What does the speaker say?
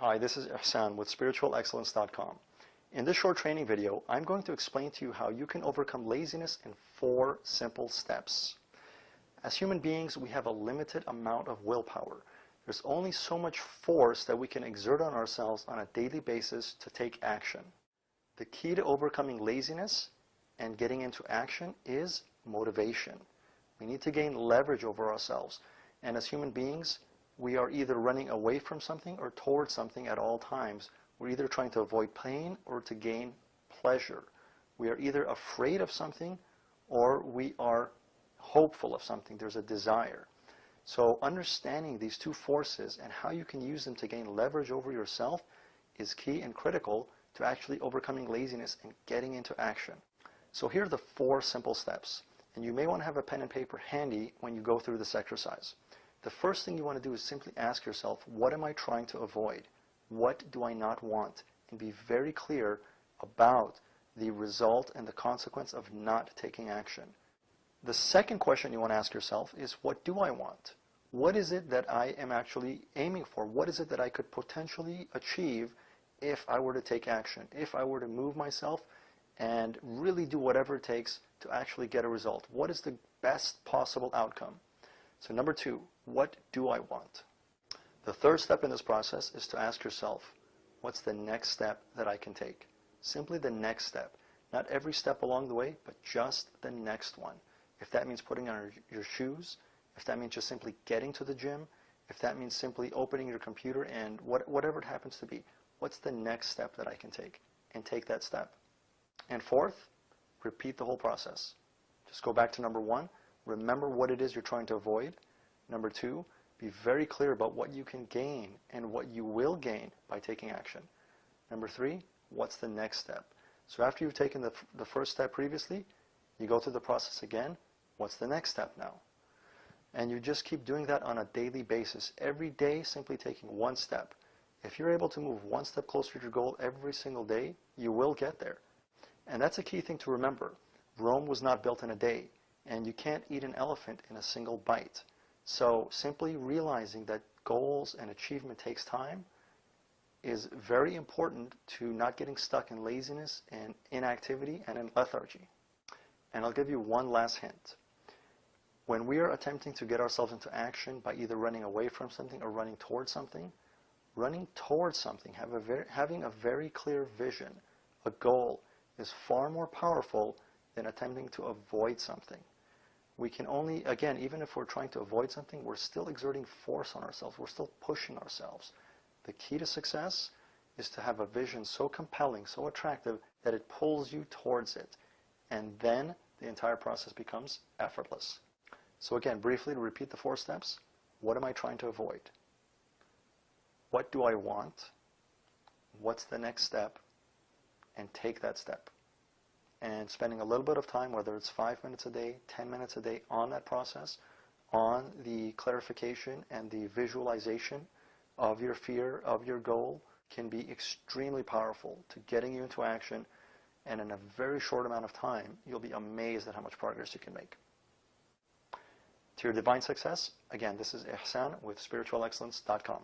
Hi, this is Ihsan with spiritualexcellence.com. In this short training video, I'm going to explain to you how you can overcome laziness in 4 simple steps. As human beings, we have a limited amount of willpower. There's only so much force that we can exert on ourselves on a daily basis to take action. The key to overcoming laziness and getting into action is motivation. We need to gain leverage over ourselves. And as human beings, we are either running away from something or towards something at all times. We're either trying to avoid pain or to gain pleasure. We are either afraid of something or we are hopeful of something. There's a desire. So understanding these two forces and how you can use them to gain leverage over yourself is key and critical to actually overcoming laziness and getting into action. So here are the 4 simple steps. And you may want to have a pen and paper handy when you go through this exercise. The first thing you want to do is simply ask yourself, what am I trying to avoid? What do I not want? And be very clear about the result and the consequence of not taking action. The second question you want to ask yourself is, what do I want? What is it that I am actually aiming for? What is it that I could potentially achieve if I were to take action? If I were to move myself and really do whatever it takes to actually get a result? What is the best possible outcome? So number 2, what do I want? The third step in this process is to ask yourself, what's the next step that I can take? Simply the next step. Not every step along the way, but just the next one. If that means putting on your shoes, if that means just simply getting to the gym, if that means simply opening your computer and whatever it happens to be, what's the next step that I can take? And take that step. And fourth, repeat the whole process. Just go back to number 1. Remember what it is you're trying to avoid. Number 2, be very clear about what you can gain and what you will gain by taking action. Number 3, what's the next step? So after you've taken the first step previously, you go through the process again. What's the next step now? And you just keep doing that on a daily basis. Every day, simply taking one step. If you're able to move one step closer to your goal every single day, you will get there. And that's a key thing to remember. Rome was not built in a day. And you can't eat an elephant in a single bite. So simply realizing that goals and achievement takes time is very important to not getting stuck in laziness and inactivity and in lethargy. And I'll give you one last hint. When we are attempting to get ourselves into action by either running away from something or running towards something, having a very clear vision, a goal, is far more powerful than attempting to avoid something. We can only, again, even if we're trying to avoid something, we're still exerting force on ourselves. We're still pushing ourselves. The key to success is to have a vision so compelling, so attractive, that it pulls you towards it. And then the entire process becomes effortless. So again, briefly to repeat the 4 steps. What am I trying to avoid? What do I want? What's the next step? And take that step. And spending a little bit of time, whether it's 5 minutes a day, 10 minutes a day, on that process, on the clarification and the visualization of your fear, of your goal, can be extremely powerful to getting you into action. And in a very short amount of time, you'll be amazed at how much progress you can make. To your divine success, again, this is Ihsan with spiritualexcellence.com.